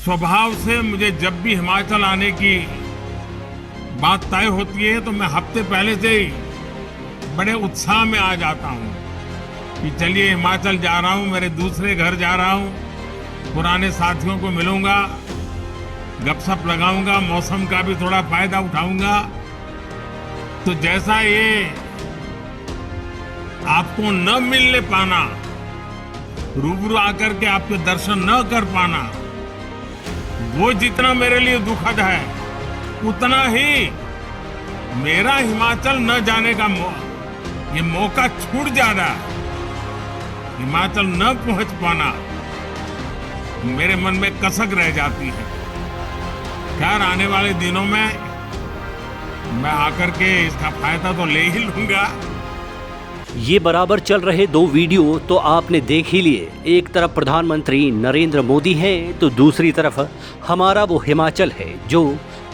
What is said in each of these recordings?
स्वभाव से मुझे जब भी हिमाचल आने की बात तय होती है तो मैं हफ्ते पहले से ही बड़े उत्साह में आ जाता हूँ कि चलिए हिमाचल जा रहा हूँ, मेरे दूसरे घर जा रहा हूँ, पुराने साथियों को मिलूंगा, गपशप लगाऊंगा, मौसम का भी थोड़ा फायदा उठाऊंगा। तो जैसा ये आपको न मिलने पाना, रूबरू आकर के आपके दर्शन न कर पाना, वो जितना मेरे लिए दुखद है, उतना ही मेरा हिमाचल न जाने का ये मौका छूट जाना, हिमाचल न पहुंच पाना मेरे मन में कसक रह जाती है। खैर, आने वाले दिनों में मैं आकर के इसका फायदा तो ले ही लूंगा। ये बराबर चल रहे दो वीडियो तो आपने देख ही लिए। एक तरफ प्रधानमंत्री नरेंद्र मोदी है तो दूसरी तरफ हमारा वो हिमाचल है जो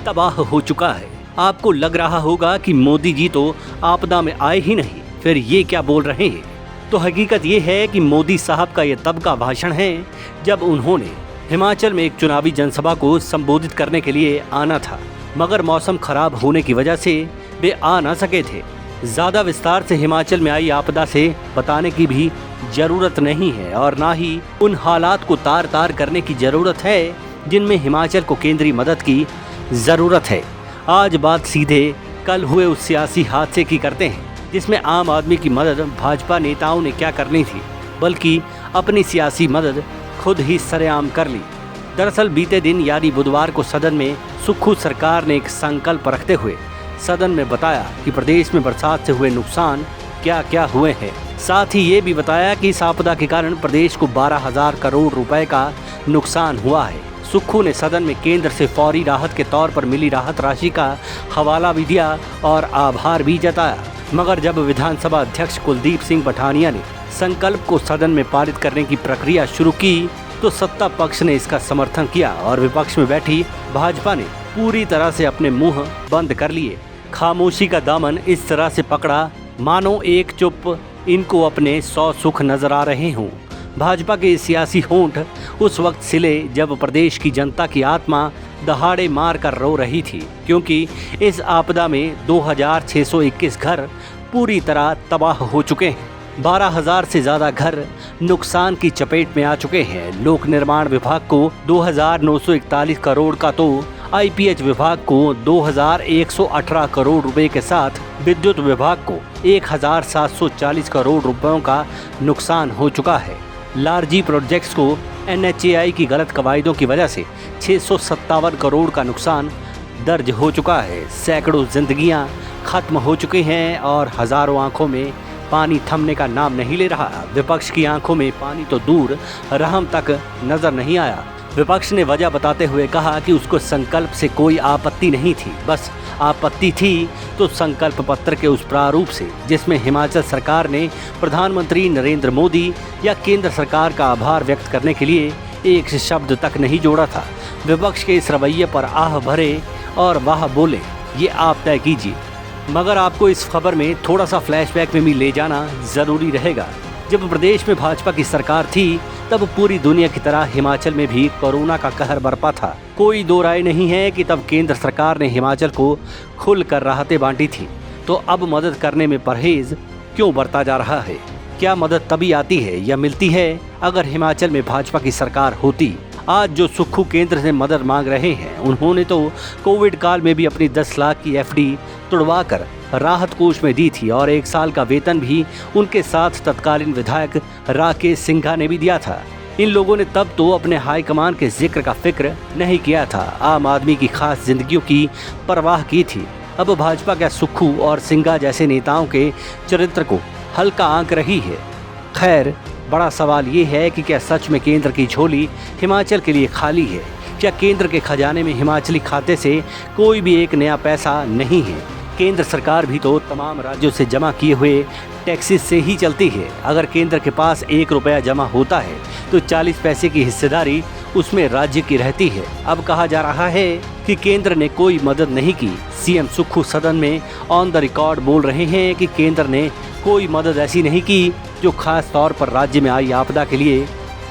तबाह हो चुका है। आपको लग रहा होगा कि मोदी जी तो आपदा में आए ही नहीं, फिर ये क्या बोल रहे हैं। तो हकीकत ये है कि मोदी साहब का ये तब का भाषण है जब उन्होंने हिमाचल में एक चुनावी जनसभा को संबोधित करने के लिए आना था, मगर मौसम खराब होने की वजह से वे आ ना सके थे। ज़्यादा विस्तार से हिमाचल में आई आपदा से बताने की भी ज़रूरत नहीं है और ना ही उन हालात को तार तार करने की ज़रूरत है जिनमें हिमाचल को केंद्रीय मदद की ज़रूरत है। आज बात सीधे कल हुए उस सियासी हादसे की करते हैं जिसमें आम आदमी की मदद भाजपा नेताओं ने क्या करनी थी, बल्कि अपनी सियासी मदद खुद ही सरेआम कर ली। दरअसल बीते दिन यानी बुधवार को सदन में सुक्खू सरकार ने एक संकल्प रखते हुए सदन में बताया कि प्रदेश में बरसात से हुए नुकसान क्या क्या हुए हैं। साथ ही ये भी बताया कि इस आपदा के कारण प्रदेश को 12,000 करोड़ रुपए का नुकसान हुआ है। सुक्खू ने सदन में केंद्र से फौरी राहत के तौर पर मिली राहत राशि का हवाला भी दिया और आभार भी जताया, मगर जब विधानसभा अध्यक्ष कुलदीप सिंह पठानिया ने संकल्प को सदन में पारित करने की प्रक्रिया शुरू की तो सत्ता पक्ष ने इसका समर्थन किया और विपक्ष में बैठी भाजपा ने पूरी तरह से अपने मुंह बंद कर लिए। खामोशी का दामन इस तरह से पकड़ा मानो एक चुप इनको अपने 100 सुख नजर आ रहे हों। भाजपा के सियासी होंठ उस वक्त सिले जब प्रदेश की जनता की आत्मा दहाड़े मार कर रो रही थी, क्योंकि इस आपदा में 2,621 घर पूरी तरह तबाह हो चुके हैं। 12,000 से ज़्यादा घर नुकसान की चपेट में आ चुके हैं। लोक निर्माण विभाग को 2,941 करोड़ का तो IPH विभाग को 2,118 करोड़ रुपए के साथ विद्युत विभाग को 1,740 करोड़ रुपयों का नुकसान हो चुका है। लार्जी प्रोजेक्ट्स को NHAI की गलत कवायदों की वजह से 657 करोड़ का नुकसान दर्ज हो चुका है। सैकड़ों जिंदगियां खत्म हो चुकी हैं और हजारों आंखों में पानी थमने का नाम नहीं ले रहा। विपक्ष की आंखों में पानी तो दूर, रहम तक नजर नहीं आया। विपक्ष ने वजह बताते हुए कहा कि उसको संकल्प से कोई आपत्ति नहीं थी, बस आपत्ति थी तो संकल्प पत्र के उस प्रारूप से जिसमें हिमाचल सरकार ने प्रधानमंत्री नरेंद्र मोदी या केंद्र सरकार का आभार व्यक्त करने के लिए एक शब्द तक नहीं जोड़ा था। विपक्ष के इस रवैये पर आह भरे और वाह बोले, ये आप तय कीजिए। मगर आपको इस खबर में थोड़ा सा फ्लैशबैक में भी ले जाना ज़रूरी रहेगा। जब प्रदेश में भाजपा की सरकार थी तब पूरी दुनिया की तरह हिमाचल में भी कोरोना का कहर बरपा था। कोई दो राय नहीं है कि तब केंद्र सरकार ने हिमाचल को खुलकर राहतें बांटी थी। तो अब मदद करने में परहेज क्यों बरता जा रहा है? क्या मदद तभी आती है या मिलती है अगर हिमाचल में भाजपा की सरकार होती? आज जो सुक्खू केंद्र से मदद मांग रहे हैं, उन्होंने तो कोविड काल में भी अपनी 10 लाख की FD तुड़वाकर राहत कोष में दी थी और 1 साल का वेतन भी उनके साथ तत्कालीन विधायक राकेश सिंघा ने भी दिया था। इन लोगों ने तब तो अपने हाईकमान के जिक्र का फिक्र नहीं किया था, आम आदमी की खास जिंदगियों की परवाह की थी। अब भाजपा क्या सुक्खू और सिंघा जैसे नेताओं के चरित्र को हल्का आंक रही है? खैर, बड़ा सवाल ये है कि क्या सच में केंद्र की झोली हिमाचल के लिए खाली है? क्या केंद्र के खजाने में हिमाचली खाते से कोई भी एक नया पैसा नहीं है? केंद्र सरकार भी तो तमाम राज्यों से जमा किए हुए टैक्सेस से ही चलती है। अगर केंद्र के पास 1 रुपया जमा होता है तो 40 पैसे की हिस्सेदारी उसमें राज्य की रहती है। अब कहा जा रहा है कि केंद्र ने कोई मदद नहीं की। CM सुक्खू सदन में ऑन द रिकॉर्ड बोल रहे हैं कि केंद्र ने कोई मदद ऐसी नहीं की जो खास तौर पर राज्य में आई आपदा के लिए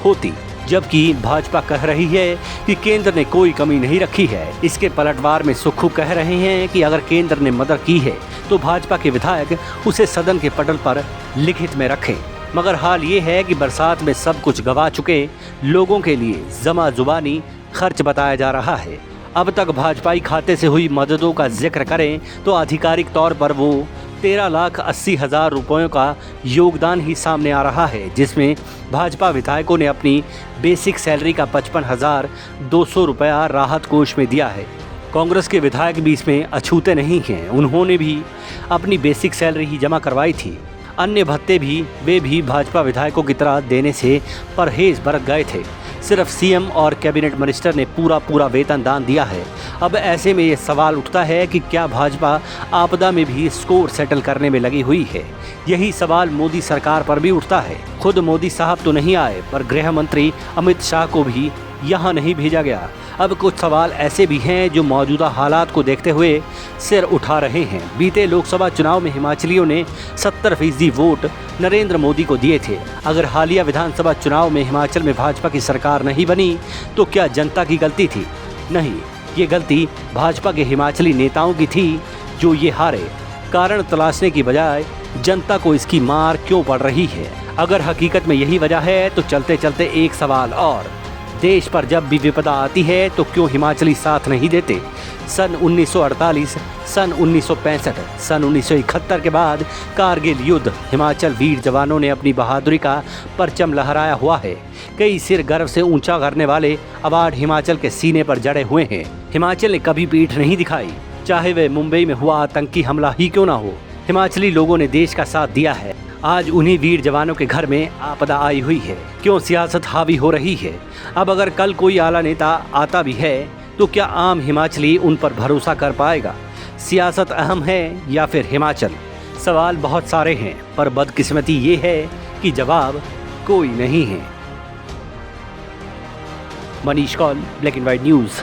होती। जबकि भाजपा कह रही है कि केंद्र ने कोई कमी नहीं रखी है। इसके पलटवार में सुक्खू कह रहे हैं कि अगर केंद्र ने मदद की है तो भाजपा के विधायक उसे सदन के पटल पर लिखित में रखें। मगर हाल ये है कि बरसात में सब कुछ गवा चुके लोगों के लिए जमा जुबानी खर्च बताया जा रहा है। अब तक भाजपाई खाते से हुई मददों का जिक्र करें तो आधिकारिक तौर पर वो 13,80,000 रुपयों का योगदान ही सामने आ रहा है, जिसमें भाजपा विधायकों ने अपनी बेसिक सैलरी का 55,200 रुपया राहत कोष में दिया है। कांग्रेस के विधायक भी इसमें अछूते नहीं हैं। उन्होंने भी अपनी बेसिक सैलरी ही जमा करवाई थी। अन्य भत्ते भी वे भी भाजपा विधायकों की तरह देने से परहेज बरत गए थे। सिर्फ सीएम और कैबिनेट मिनिस्टर ने पूरा वेतन दान दिया है। अब ऐसे में ये सवाल उठता है कि क्या भाजपा आपदा में भी स्कोर सेटल करने में लगी हुई है। यही सवाल मोदी सरकार पर भी उठता है। खुद मोदी साहब तो नहीं आए, पर गृह मंत्री अमित शाह को भी यहाँ नहीं भेजा गया। अब कुछ सवाल ऐसे भी हैं जो मौजूदा हालात को देखते हुए सिर उठा रहे हैं। बीते लोकसभा चुनाव में हिमाचलियों ने 70% वोट नरेंद्र मोदी को दिए थे। अगर हालिया विधानसभा चुनाव में हिमाचल में भाजपा की सरकार नहीं बनी तो क्या जनता की गलती थी? नहीं, ये गलती भाजपा के हिमाचली नेताओं की थी जो ये हारे। कारण तलाशने की बजाय जनता को इसकी मार क्यों पड़ रही है? अगर हकीकत में यही वजह है तो चलते चलते एक सवाल और, देश पर जब भी विपदा आती है तो क्यों हिमाचली साथ नहीं देते? सन 1948, सन 1965, सन 1971 के बाद कारगिल युद्ध, हिमाचल वीर जवानों ने अपनी बहादुरी का परचम लहराया हुआ है। कई सिर गर्व से ऊंचा करने वाले अवार्ड हिमाचल के सीने पर जड़े हुए हैं। हिमाचल ने कभी पीठ नहीं दिखाई, चाहे वे मुंबई में हुआ आतंकी हमला ही क्यों ना हो। हिमाचली लोगों ने देश का साथ दिया है। आज उन्हीं वीर जवानों के घर में आपदा आई हुई है। क्यों सियासत हावी हो रही है? अब अगर कल कोई आला नेता आता भी है तो क्या आम हिमाचली उन पर भरोसा कर पाएगा? सियासत अहम है या फिर हिमाचल? सवाल बहुत सारे हैं, पर बदकिस्मती ये है कि जवाब कोई नहीं है। Manish Kaul, black and white news.